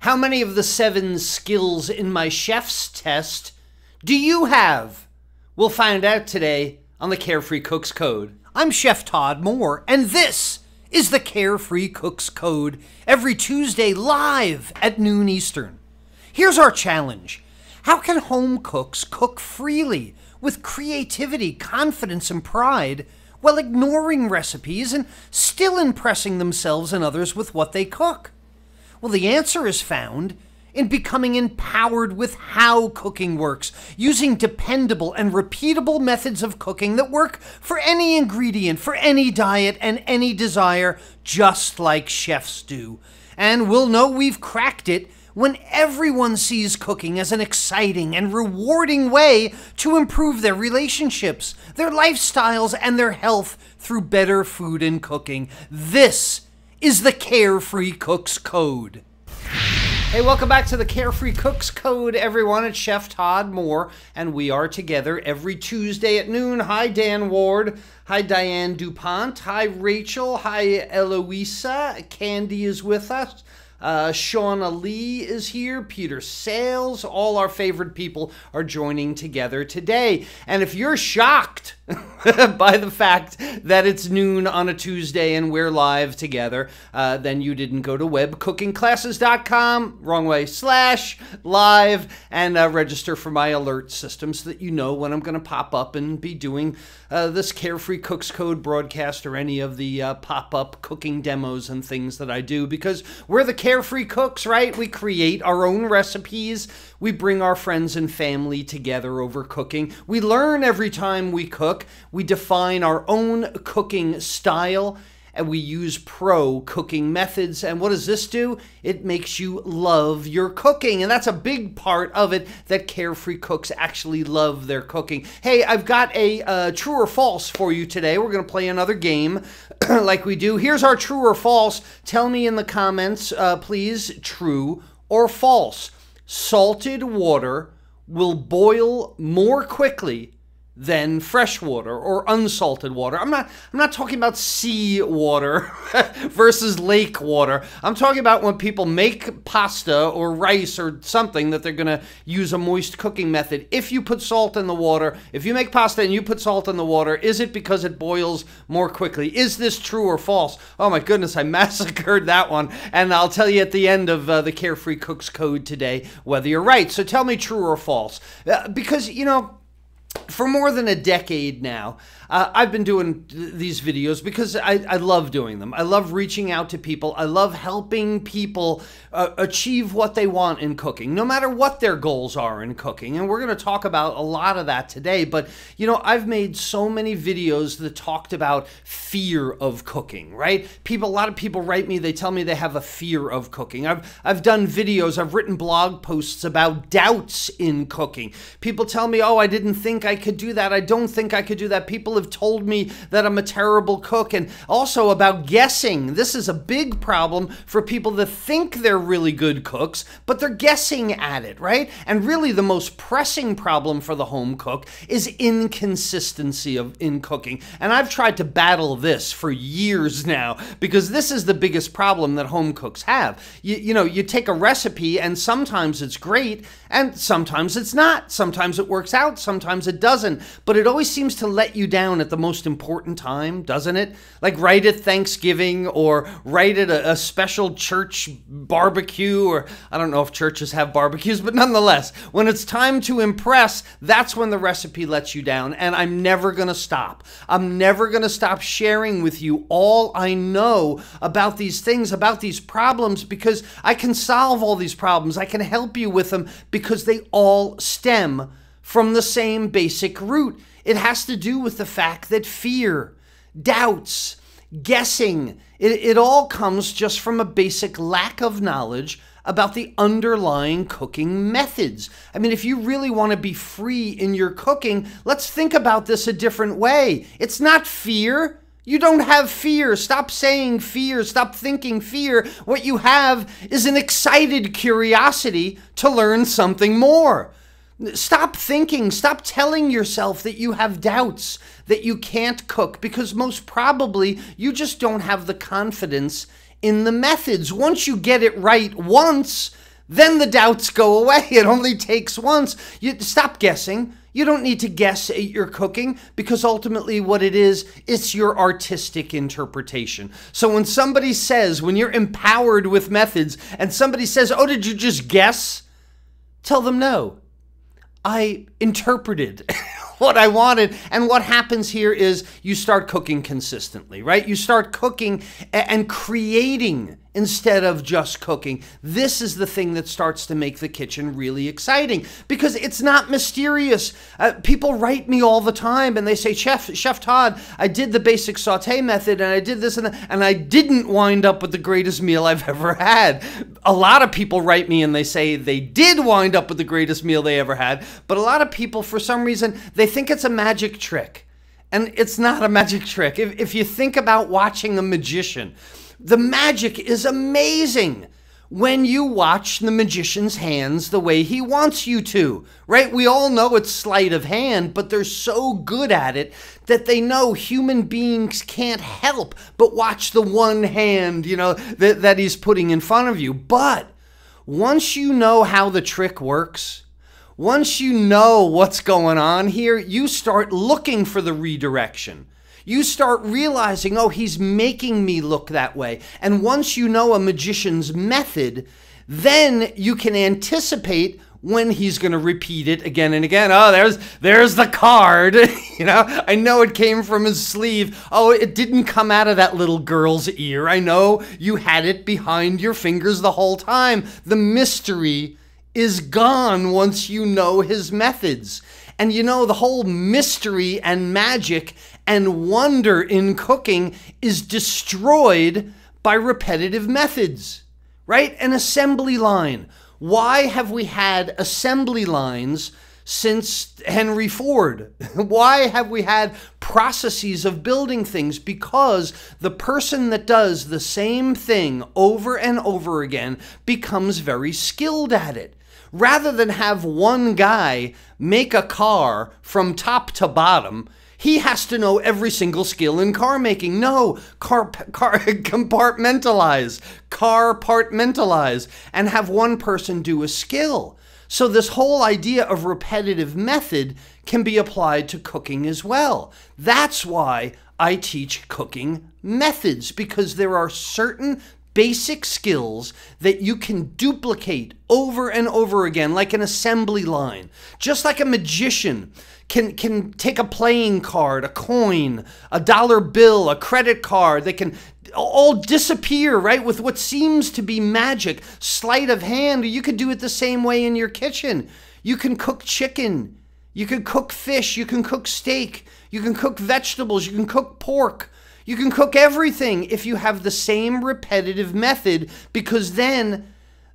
How many of the 7 skills in my chef's test do you have? We'll find out today on the Carefree Cooks Code. I'm Chef Todd Moore, and this is the Carefree Cooks Code, every Tuesday live at noon Eastern. Here's our challenge. How can home cooks cook freely with creativity, confidence, and pride while ignoring recipes and still impressing themselves and others with what they cook? Well, the answer is found in becoming empowered with how cooking works, using dependable and repeatable methods of cooking that work for any ingredient, for any diet, and any desire, just like chefs do. And we'll know we've cracked it when everyone sees cooking as an exciting and rewarding way to improve their relationships, their lifestyles, and their health through better food and cooking. This is the Carefree Cooks Code. Hey, welcome back to the Carefree Cooks Code, everyone. It's Chef Todd Moore, and we are together every Tuesday at noon. Hi, Dan Ward. Hi, Diane DuPont. Hi, Rachel. Hi, Eloisa. Candy is with us. Shauna Lee is here, Peter Sales, all our favorite people are joining together today. And if you're shocked by the fact that it's noon on a Tuesday and we're live together, then you didn't go to webcookingclasses.com, wrong way, /live, and register for my alert system so that you know when I'm going to pop up and be doing this Carefree Cooks Code broadcast or any of the pop-up cooking demos and things that I do, because we're the Carefree Cooks, right? We create our own recipes. We bring our friends and family together over cooking. We learn every time we cook. We define our own cooking style, and we use pro cooking methods. And what does this do? It makes you love your cooking. And that's a big part of it, that Carefree Cooks actually love their cooking. Hey, I've got a true or false for you today. We're going to play another game like we do. Here's our true or false. Tell me in the comments, please, true or false. Salted water will boil more quickly than fresh water or unsalted water. I'm not talking about sea water versus lake water. I'm talking about when people make pasta or rice or something that they're going to use a moist cooking method. If you put salt in the water, if you make pasta and you put salt in the water, is it because it boils more quickly? Is this true or false? Oh my goodness, I massacred that one. And I'll tell you at the end of the Carefree Cooks Code today whether you're right. So tell me true or false. Because, you know, for more than a decade now, I've been doing these videos because I love doing them. I love reaching out to people. I love helping people achieve what they want in cooking, no matter what their goals are in cooking. And we're going to talk about a lot of that today. But, you know, I've made so many videos that talked about fear of cooking, right? A lot of people write me, they tell me they have a fear of cooking. I've done videos, I've written blog posts about doubts in cooking. People tell me, oh, I didn't think I could do that. I don't think I could do that. People have told me that I'm a terrible cook. And also about guessing. This is a big problem for people that think they're really good cooks, but they're guessing at it, right? And really the most pressing problem for the home cook is inconsistency in cooking. And I've tried to battle this for years now, because this is the biggest problem that home cooks have. You know, you take a recipe and sometimes it's great and sometimes it's not. Sometimes it works out, sometimes it doesn't. But it always seems to let you down at the most important time, doesn't it? Like right at Thanksgiving or right at a special church barbecue, or I don't know if churches have barbecues, but nonetheless, when it's time to impress, that's when the recipe lets you down. And I'm never going to stop. I'm never going to stop sharing with you all I know about these things, about these problems, because I can solve all these problems. I can help you with them because they all stem from the same basic root. It has to do with the fact that fear, doubts, guessing, it all comes just from a basic lack of knowledge about the underlying cooking methods. I mean, if you really want to be free in your cooking, let's think about this a different way. It's not fear. You don't have fear. Stop saying fear. Stop thinking fear. What you have is an excited curiosity to learn something more. Stop thinking, stop telling yourself that you have doubts, that you can't cook, because most probably you just don't have the confidence in the methods. Once you get it right once, Then the doubts go away. It only takes once. You stop guessing. You don't need to guess at your cooking, because ultimately what it is, it's your artistic interpretation. So when somebody says, when you're empowered with methods and somebody says, oh, did you just guess? Tell them no. I interpreted what I wanted. And what happens here is you start cooking consistently, right? You start cooking and creating instead of just cooking. This is the thing that starts to make the kitchen really exciting, because it's not mysterious. People write me all the time and they say, Chef Todd, I did the basic saute method and I did this and that, and I didn't wind up with the greatest meal I've ever had. A lot of people write me and they say they did wind up with the greatest meal they ever had, but a lot of people, for some reason, they think it's a magic trick. And it's not a magic trick. If you think about watching a magician, the magic is amazing when you watch the magician's hands the way he wants you to, right? We all know it's sleight of hand, but they're so good at it that they know human beings can't help but watch the one hand, you know, that he's putting in front of you. But once you know how the trick works, once you know what's going on here, you start looking for the redirection. You start realizing, oh, he's making me look that way. And once you know a magician's method, then you can anticipate when he's going to repeat it again and again. Oh, there's the card. You know, I know it came from his sleeve. Oh, it didn't come out of that little girl's ear. I know you had it behind your fingers the whole time. The mystery is gone once you know his methods. And you know, the whole mystery and magic and wonder in cooking is destroyed by repetitive methods, right? An assembly line. Why have we had assembly lines since Henry Ford? Why have we had processes of building things? Because the person that does the same thing over and over again becomes very skilled at it. Rather than have one guy make a car from top to bottom, he has to know every single skill in car making. No, compartmentalize, and have one person do a skill. So this whole idea of repetitive method can be applied to cooking as well. That's why I teach cooking methods, because there are certain basic skills that you can duplicate over and over again, like an assembly line. Just like a magician can take a playing card, a coin, a dollar bill, a credit card. They can all disappear, right, with what seems to be magic, sleight of hand. You could do it the same way in your kitchen. You can cook chicken. You can cook fish. You can cook steak. You can cook vegetables. You can cook pork. You can cook everything if you have the same repetitive method, because then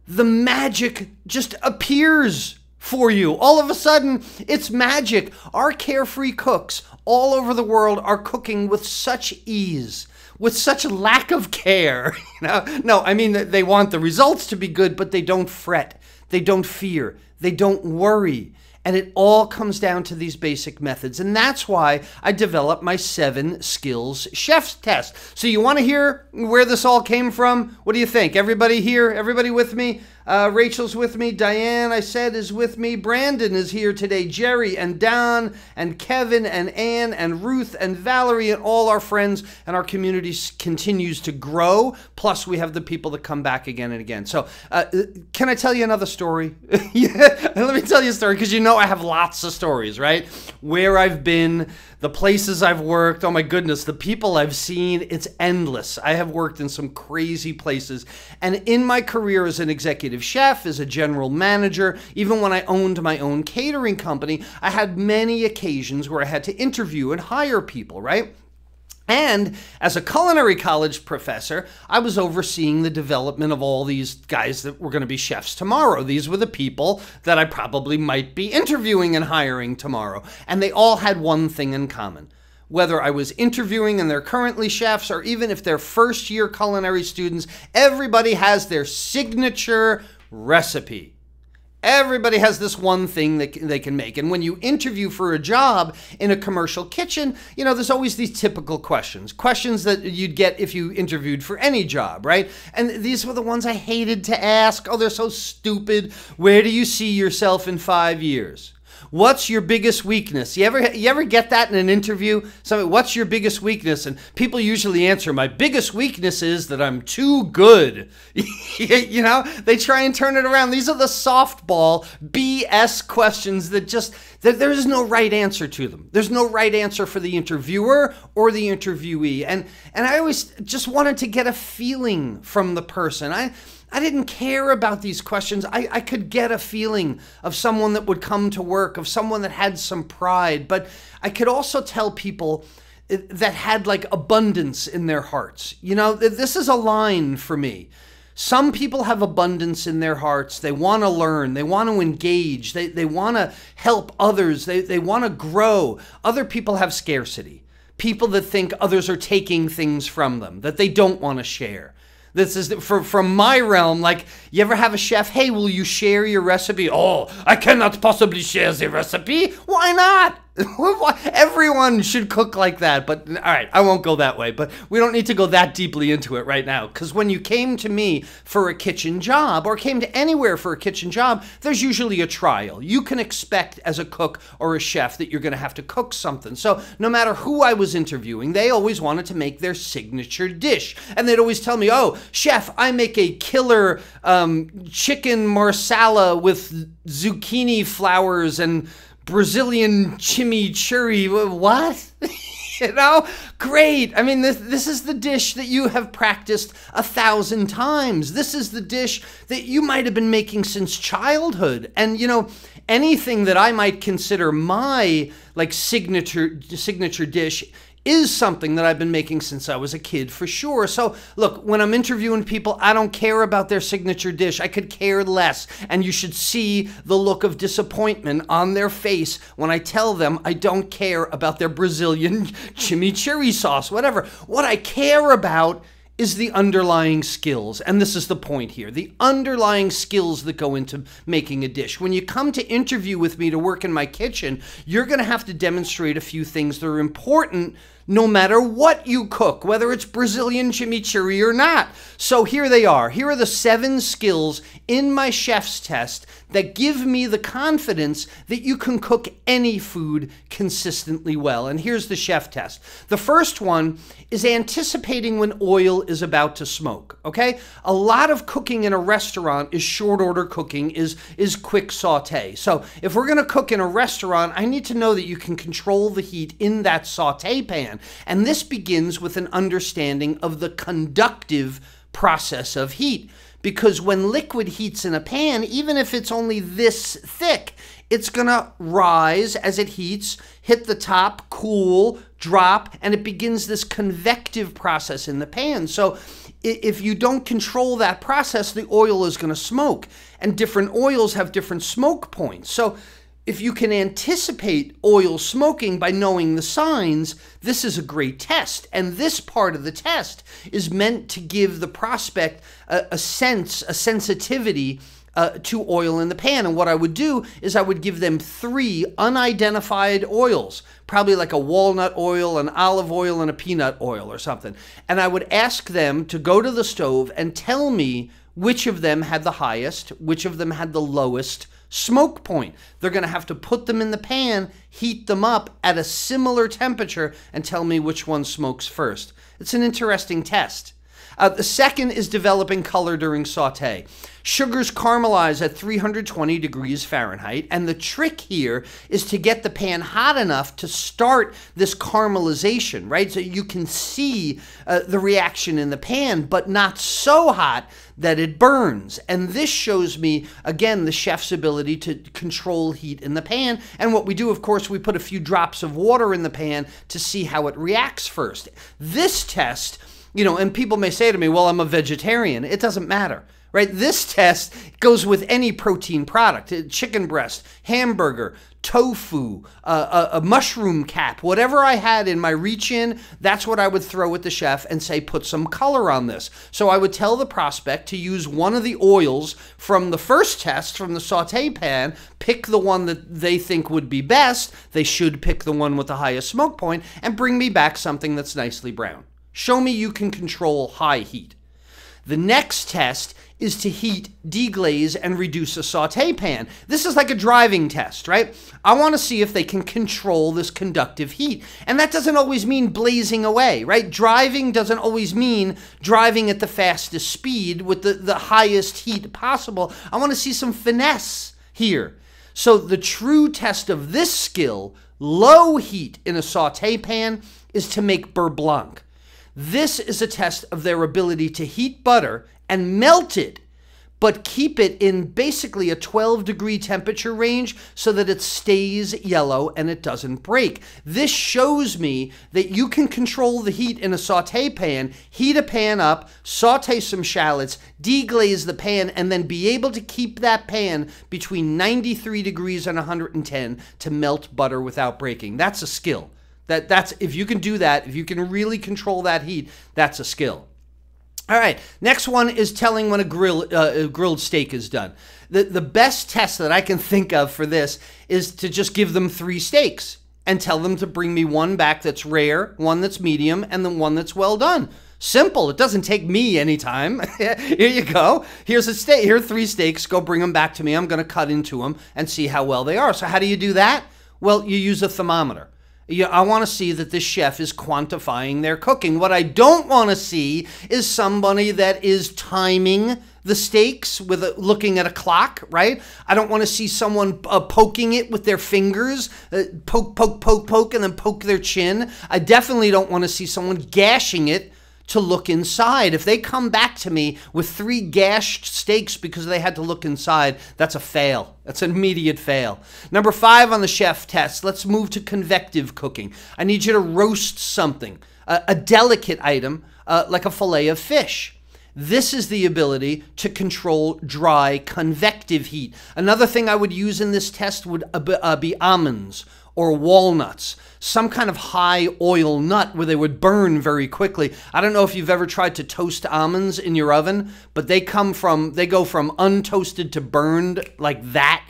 the magic just appears for you. All of a sudden, it's magic. Our carefree cooks all over the world are cooking with such ease, with such lack of care. No, I mean, they want the results to be good, but they don't fret. They don't fear. They don't worry. And it all comes down to these basic methods. And that's why I developed my 7 skills chef's test. So you want to hear where this all came from? What do you think? Everybody here? Everybody with me? Rachel's with me. Diane, I said, is with me. Brandon is here today. Jerry and Don and Kevin and Ann and Ruth and Valerie and all our friends, and our community continues to grow. Plus, we have the people that come back again and again. So can I tell you another story? Yeah, let me tell you a story, because you know I have lots of stories, right? Where I've been, the places I've worked, oh my goodness, the people I've seen, it's endless. I have worked in some crazy places. And in my career as an executive chef, as a general manager, even when I owned my own catering company, I had many occasions where I had to interview and hire people, right? And as a culinary college professor, I was overseeing the development of all these guys that were going to be chefs tomorrow. These were the people that I probably might be interviewing and hiring tomorrow. And they all had one thing in common. Whether I was interviewing and they're currently chefs, or even if they're first-year culinary students, everybody has their signature recipe. Everybody has this one thing that they can make. And when you interview for a job in a commercial kitchen, you know, there's always these typical questions that you'd get if you interviewed for any job, right? And these were the ones I hated to ask. Oh, they're so stupid. Where do you see yourself in 5 years? What's your biggest weakness? You ever get that in an interview? What's your biggest weakness? And people usually answer, my biggest weakness is that I'm too good. You know, they try and turn it around. These are the softball BS questions that there is no right answer to them. There's no right answer for the interviewer or the interviewee. And I always just wanted to get a feeling from the person. I didn't care about these questions. I could get a feeling of someone that would come to work, of someone that had some pride, but I could also tell people that had like abundance in their hearts. You know, this is a line for me. Some people have abundance in their hearts. They want to learn. They want to engage. They want to help others. They want to grow. Other people have scarcity. People that think others are taking things from them, that they don't want to share. This is from my realm. Like, you ever have a chef, hey, will you share your recipe? Oh, I cannot possibly share the recipe. Why not? Everyone should cook like that. But all right, I won't go that way. But we don't need to go that deeply into it right now. Because when you came to me for a kitchen job, or came to anywhere for a kitchen job, there's usually a trial. You can expect as a cook or a chef that you're going to have to cook something. So no matter who I was interviewing, they always wanted to make their signature dish. And they'd always tell me, oh, chef, I make a killer chicken marsala with zucchini flowers and Brazilian chimichurri. What? You know, great. I mean, this is the dish that you have practiced 1,000 times. This is the dish that you might have been making since childhood. And, you know, anything that I might consider my like signature dish is something that I've been making since I was a kid, for sure. So look, when I'm interviewing people, I don't care about their signature dish. I could care less. And you should see the look of disappointment on their face when I tell them I don't care about their Brazilian chimichurri sauce, whatever. What I care about is the underlying skills. And this is the point here. The underlying skills that go into making a dish. When you come to interview with me to work in my kitchen, you're going to have to demonstrate a few things that are important no matter what you cook, whether it's Brazilian chimichurri or not. So here they are. Here are the 7 skills in my chef's test that give me the confidence that you can cook any food consistently well. And here's the chef test. The first one is anticipating when oil is about to smoke, okay? A lot of cooking in a restaurant is short order cooking, is quick saute. So if we're gonna cook in a restaurant, I need to know that you can control the heat in that saute pan. And this begins with an understanding of the conductive process of heat. Because when liquid heats in a pan, even if it's only this thick, it's gonna rise as it heats, hit the top, cool, drop, and it begins this convective process in the pan. So if you don't control that process, the oil is gonna smoke. And different oils have different smoke points. So if you can anticipate oil smoking by knowing the signs, this is a great test. And this part of the test is meant to give the prospect a sensitivity to oil in the pan. And what I would do is I would give them 3 unidentified oils, probably like a walnut oil, an olive oil, and a peanut oil or something. And I would ask them to go to the stove and tell me which of them had the highest, which of them had the lowest smoke point. They're going to have to put them in the pan, heat them up at a similar temperature, and tell me which one smokes first. It's an interesting test. The second is developing color during saute. Sugars caramelize at 320 degrees Fahrenheit, and the trick here is to get the pan hot enough to start this caramelization, right? So you can see the reaction in the pan, but not so hot that it burns. And this shows me, again, the chef's ability to control heat in the pan. And what we do, of course, we put a few drops of water in the pan to see how it reacts first. This test, you know, and people may say to me, well, I'm a vegetarian. It doesn't matter, right? This test goes with any protein product, chicken breast, hamburger, tofu, a mushroom cap, whatever I had in my reach-in, that's what I would throw at the chef and say, put some color on this. So I would tell the prospect to use one of the oils from the first test, from the saute pan, pick the one that they think would be best. They should pick the one with the highest smoke point, and bring me back something that's nicely brown. Show me you can control high heat. The next test is to heat, deglaze, and reduce a saute pan. This is like a driving test, right? I want to see if they can control this conductive heat. And that doesn't always mean blazing away, right? Driving doesn't always mean driving at the fastest speed with the highest heat possible. I want to see some finesse here. So the true test of this skill, low heat in a saute pan, is to make beurre blanc. This is a test of their ability to heat butter and melt it, but keep it in basically a 12-degree temperature range so that it stays yellow and it doesn't break. This shows me that you can control the heat in a saute pan, heat a pan up, saute some shallots, deglaze the pan, and then be able to keep that pan between 93 degrees and 110 to melt butter without breaking. That's a skill. That's if you can do that, if you can really control that heat, that's a skill. All right, next one is telling when a grilled steak is done. The best test that I can think of for this is to just give them 3 steaks and tell them to bring me one back that's rare, one that's medium, and then one that's well done. Simple. It doesn't take me any time. Here you go. Here's a steak. Here are 3 steaks. Go bring them back to me. I'm going to cut into them and see how well they are. So how do you do that? Well, you use a thermometer. I want to see that this chef is quantifying their cooking. What I don't want to see is somebody that is timing the steaks with looking at a clock, right? I don't want to see someone poking it with their fingers, poke, poke, poke, poke, and then poke their chin. I definitely don't want to see someone gashing it to look inside. If they come back to me with 3 gashed steaks because they had to look inside, that's a fail. That's an immediate fail. Number 5 on the chef test, let's move to convective cooking. I need you to roast something, a delicate item like a fillet of fish. This is the ability to control dry convective heat. Another thing I would use in this test would be almonds or walnuts, some kind of high oil nut where they would burn very quickly. I don't know if you've ever tried to toast almonds in your oven, but they go from untoasted to burned like that.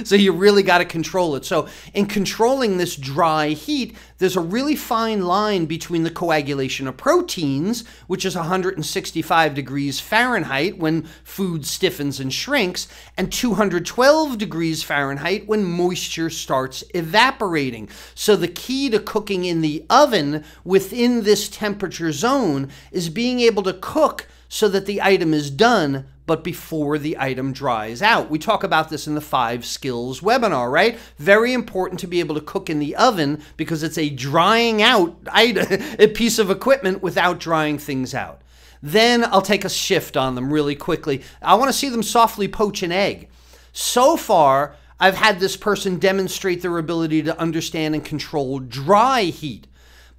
So you really got to control it. So in controlling this dry heat, there's a really fine line between the coagulation of proteins, which is 165 degrees Fahrenheit when food stiffens and shrinks, and 212 degrees Fahrenheit when moisture starts evaporating. So the key to cooking in the oven within this temperature zone is being able to cook so that the item is done, but before the item dries out. We talk about this in the 5 skills webinar, right? Very important to be able to cook in the oven because it's a drying out item, a piece of equipment without drying things out. Then I'll take a shift on them really quickly. I want to see them softly poach an egg. So far, I've had this person demonstrate their ability to understand and control dry heat.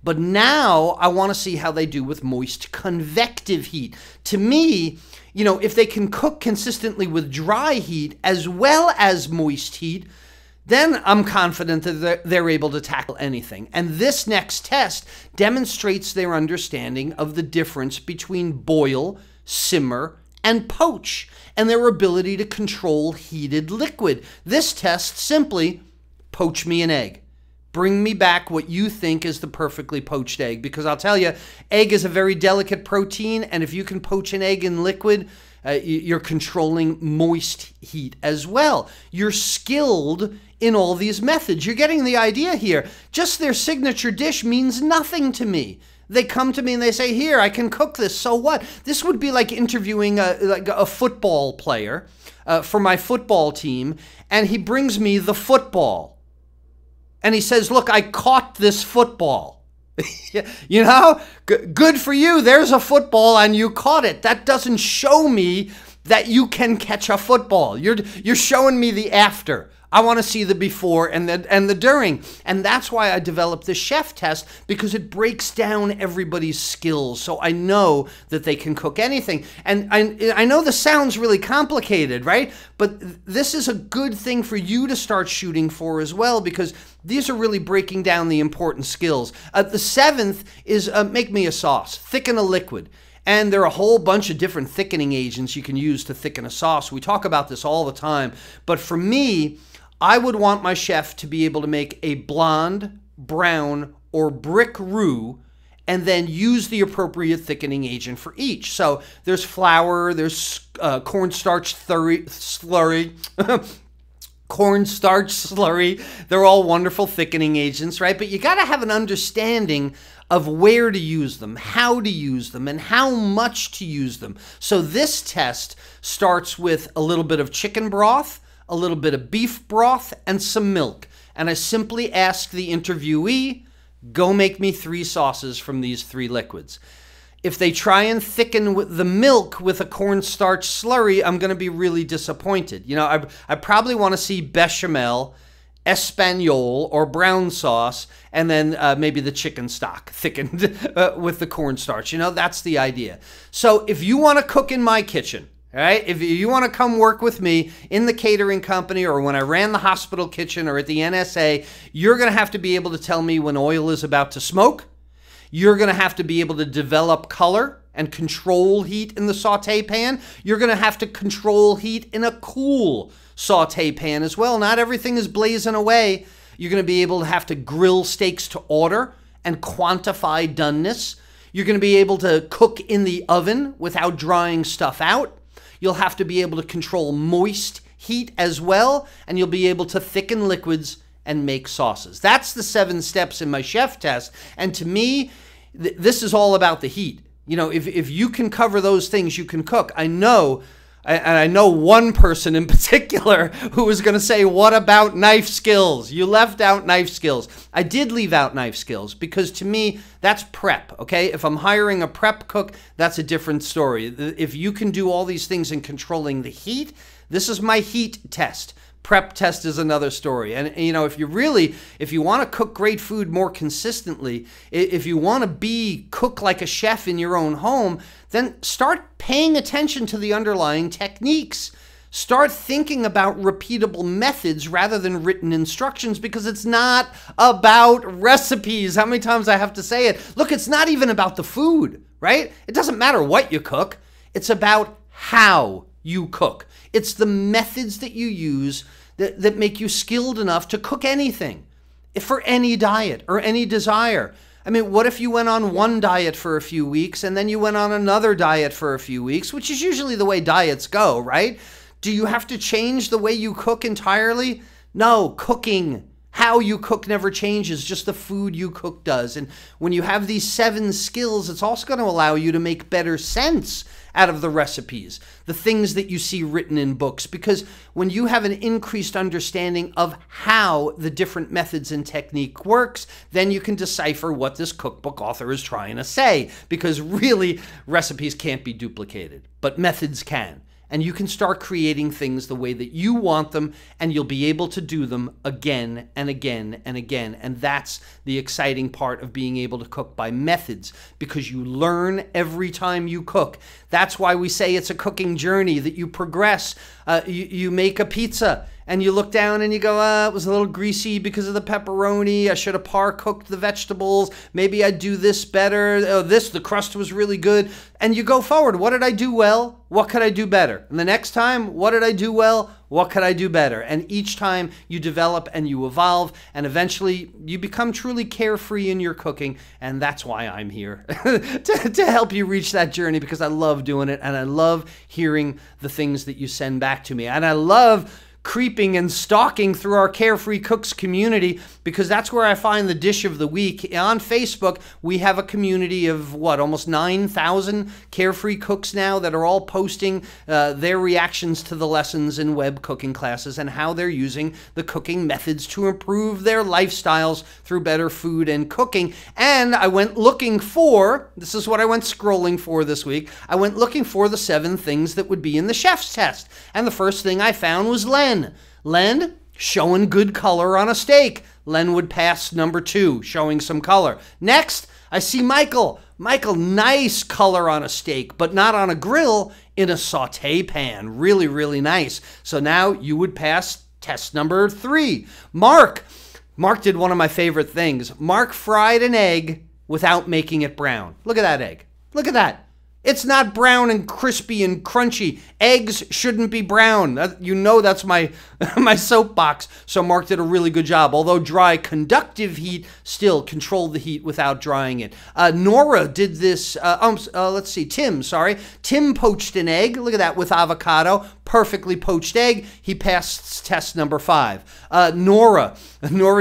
But now I want to see how they do with moist convective heat. To me, you know, if they can cook consistently with dry heat as well as moist heat, then I'm confident that they're able to tackle anything. And this next test demonstrates their understanding of the difference between boil, simmer, and poach, and their ability to control heated liquid. This test simply, poach me an egg. Bring me back what you think is the perfectly poached egg, because I'll tell you, egg is a very delicate protein, and if you can poach an egg in liquid, you're controlling moist heat as well. You're skilled in all these methods. You're getting the idea here. Just their signature dish means nothing to me. They come to me and they say, here, I can cook this, so what? This would be like interviewing a football player for my football team, and he brings me the football. And he says, look, I caught this football. You know, good for you. There's a football and you caught it. That doesn't show me that you can catch a football. You're showing me the after. I want to see the before and the during. And that's why I developed the chef test, because it breaks down everybody's skills. So I know that they can cook anything. And I know this sounds really complicated, right? But this is a good thing for you to start shooting for as well, because these are really breaking down the important skills. The seventh is make me a sauce, thicken a liquid. And there are a whole bunch of different thickening agents you can use to thicken a sauce. We talk about this all the time. But for me, I would want my chef to be able to make a blonde, brown, or brick roux, and then use the appropriate thickening agent for each. So there's flour, there's cornstarch slurry, cornstarch slurry. They're all wonderful thickening agents, right? But you got to have an understanding of where to use them, how to use them, and how much to use them. So this test starts with a little bit of chicken broth, a little bit of beef broth, and some milk. And I simply ask the interviewee, go make me 3 sauces from these 3 liquids. If they try and thicken with the milk with a cornstarch slurry, I'm going to be really disappointed. You know, I probably want to see bechamel, Espanol, or brown sauce, and then maybe the chicken stock thickened with the cornstarch. You know, that's the idea. So if you want to cook in my kitchen, all right, if you want to come work with me in the catering company, or when I ran the hospital kitchen, or at the NSA, you're going to have to be able to tell me when oil is about to smoke. You're going to have to be able to develop color and control heat in the saute pan. You're going to have to control heat in a cool saute pan as well. Not everything is blazing away. You're going to be able to have to grill steaks to order and quantify doneness. You're going to be able to cook in the oven without drying stuff out. You'll have to be able to control moist heat as well, and you'll be able to thicken liquids and make sauces. That's the 7 steps in my chef test. And to me, this is all about the heat. You know, if you can cover those things, you can cook. I know one person in particular who was going to say, what about knife skills? You left out knife skills. I did leave out knife skills because to me, that's prep, okay? If I'm hiring a prep cook, that's a different story. If you can do all these things in controlling the heat, this is my heat test. Prep test is another story. And, you know, if you want to cook great food more consistently, if you want to cook like a chef in your own home, then start paying attention to the underlying techniques. Start thinking about repeatable methods rather than written instructions, because it's not about recipes. How many times I have to say it? Look, it's not even about the food, right? It doesn't matter what you cook. It's about how you cook. It's the methods that you use that make you skilled enough to cook anything for any diet or any desire. I mean, what if you went on one diet for a few weeks and then you went on another diet for a few weeks, which is usually the way diets go, right? Do you have to change the way you cook entirely? No, cooking, how you cook never changes, just the food you cook does. And when you have these 7 skills, it's also going to allow you to make better sense out of the recipes, the things that you see written in books. Because when you have an increased understanding of how the different methods and technique works, then you can decipher what this cookbook author is trying to say. Because really, recipes can't be duplicated, but methods can. And you can start creating things the way that you want them, and you'll be able to do them again and again and again. And that's the exciting part of being able to cook by methods, because you learn every time you cook. That's why we say it's a cooking journey, that you progress. You make a pizza, and you look down and you go, it was a little greasy because of the pepperoni. I should have par-cooked the vegetables. Maybe I'd do this better. The crust was really good. And you go forward. What did I do well? What could I do better? And the next time, what did I do well? What could I do better? And each time you develop and you evolve, and eventually you become truly carefree in your cooking. And that's why I'm here, to help you reach that journey, because I love doing it, and I love hearing the things that you send back to me. And I love creeping and stalking through our Carefree Cooks community, because that's where I find the dish of the week. On Facebook, we have a community of, almost 9,000 Carefree Cooks now that are all posting their reactions to the lessons in web cooking classes and how they're using the cooking methods to improve their lifestyles through better food and cooking. And I went looking for, this is what I went scrolling for this week, I went looking for the 7 things that would be in the chef's test. And the first thing I found was Len. Len, showing good color on a steak. Len would pass number 2, showing some color. Next, I see Michael. Michael, nice color on a steak, but not on a grill, in a saute pan. Really, really nice. So now you would pass test number 3. Mark did one of my favorite things. Mark fried an egg without making it brown. Look at that egg. Look at that. It's not brown and crispy and crunchy. Eggs shouldn't be brown. You know that's my my soapbox. So Mark did a really good job. Although dry, conductive heat still controlled the heat without drying it. Nora did this. Let's see. Tim poached an egg. Look at that, with avocado. Perfectly poached egg. He passed test number 5. Nora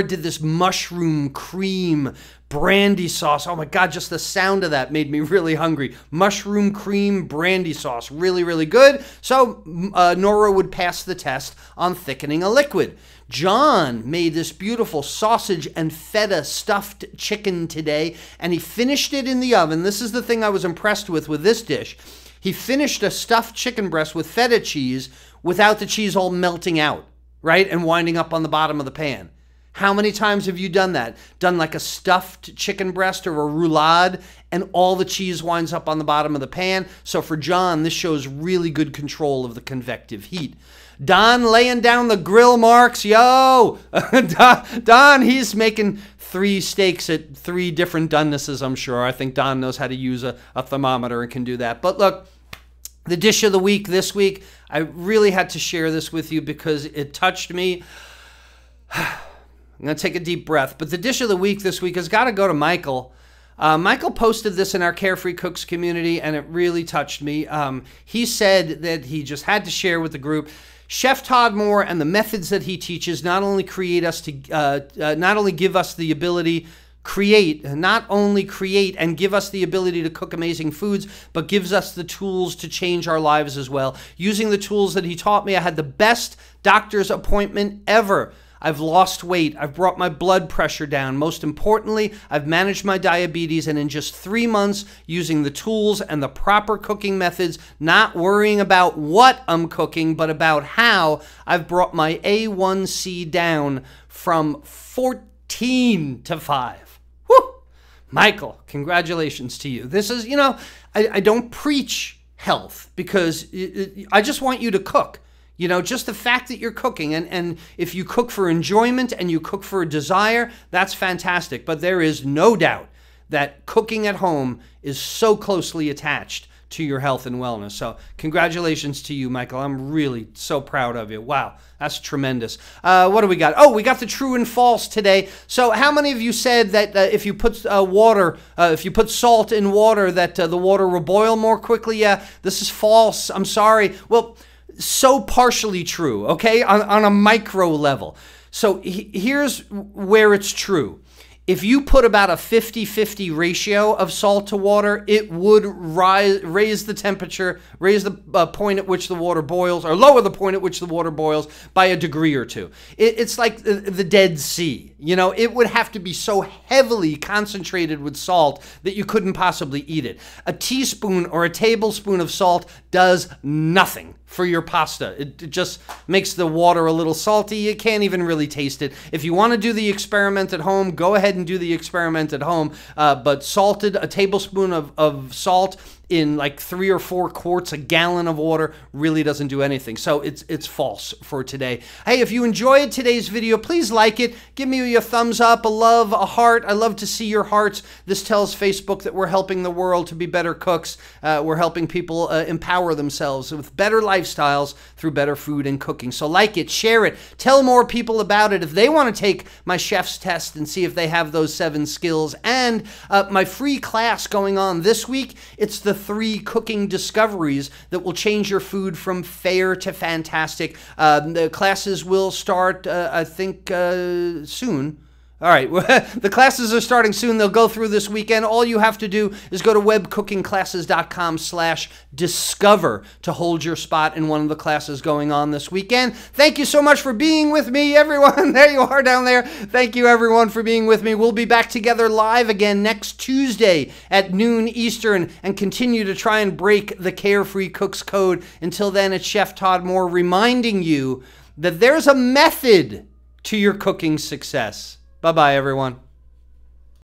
did this mushroom cream brandy sauce. Oh my God, just the sound of that made me really hungry. Mushroom cream brandy sauce. Really, really good. So Nora would pass the test on thickening a liquid. John made this beautiful sausage and feta stuffed chicken today, and he finished it in the oven. This is the thing I was impressed with this dish. He finished a stuffed chicken breast with feta cheese without the cheese all melting out, right, and winding up on the bottom of the pan. How many times have you done that? Done like a stuffed chicken breast or a roulade, and all the cheese winds up on the bottom of the pan? So for John, this shows really good control of the convective heat. Don laying down the grill marks. Yo! Don, he's making 3 steaks at 3 different donenesses, I'm sure. I think Don knows how to use a thermometer and can do that. But look, the dish of the week this week, I really had to share this with you because it touched me. I'm going to take a deep breath. But the dish of the week this week has got to go to Michael. Michael posted this in our Carefree Cooks community, and it really touched me. He said that he just had to share with the group. Chef Todd Moore and the methods that he teaches not only give us the ability and give us the ability to cook amazing foods, but gives us the tools to change our lives as well. Using the tools that he taught me, I had the best doctor's appointment ever. I've lost weight. I've brought my blood pressure down. Most importantly, I've managed my diabetes, and in just 3 months, using the tools and the proper cooking methods, not worrying about what I'm cooking, but about how, I've brought my A1C down from 14 to 5. Whew! Michael, congratulations to you. This is, I don't preach health because I just want you to cook. Just the fact that you're cooking, and if you cook for enjoyment and you cook for a desire, that's fantastic. But there is no doubt that cooking at home is so closely attached to your health and wellness. So congratulations to you, Michael. I'm really so proud of you. Wow, that's tremendous. What do we got? Oh, we got the true and false today. So how many of you said that if you put if you put salt in water, that the water will boil more quickly? Yeah, this is false. I'm sorry. Well, so partially true, okay, on a micro level. So here's where it's true. If you put about a 50-50 ratio of salt to water, it would raise the temperature, raise the point at which the water boils, or lower the point at which the water boils by a degree or 2. It's like the Dead Sea. It would have to be so heavily concentrated with salt that you couldn't possibly eat it. A teaspoon or a tablespoon of salt does nothing for your pasta. It just makes the water a little salty. You can't even really taste it. If you want to do the experiment at home, go ahead and do the experiment at home. But a tablespoon of salt in like 3 or 4 quarts, a gallon of water, really doesn't do anything. So it's false for today. Hey, if you enjoyed today's video, please like it. Give me a thumbs up, a love, a heart. I love to see your hearts. This tells Facebook that we're helping the world to be better cooks. We're helping people empower themselves with better lifestyles through better food and cooking. So like it, share it, tell more people about it if they want to take my chef's test and see if they have those 7 skills. And my free class going on this week, it's the 3 cooking discoveries that will change your food from fair to fantastic. The classes will start, I think, soon. All right, the classes are starting soon. They'll go through this weekend. All you have to do is go to webcookingclasses.com/discover to hold your spot in one of the classes going on this weekend. Thank you so much for being with me, everyone. There you are down there. Thank you, everyone, for being with me. We'll be back together live again next Tuesday at noon Eastern and continue to try and break the Carefree Cooks Code. Until then, it's Chef Todd Moore reminding you that there's a method to your cooking success. Bye-bye, everyone.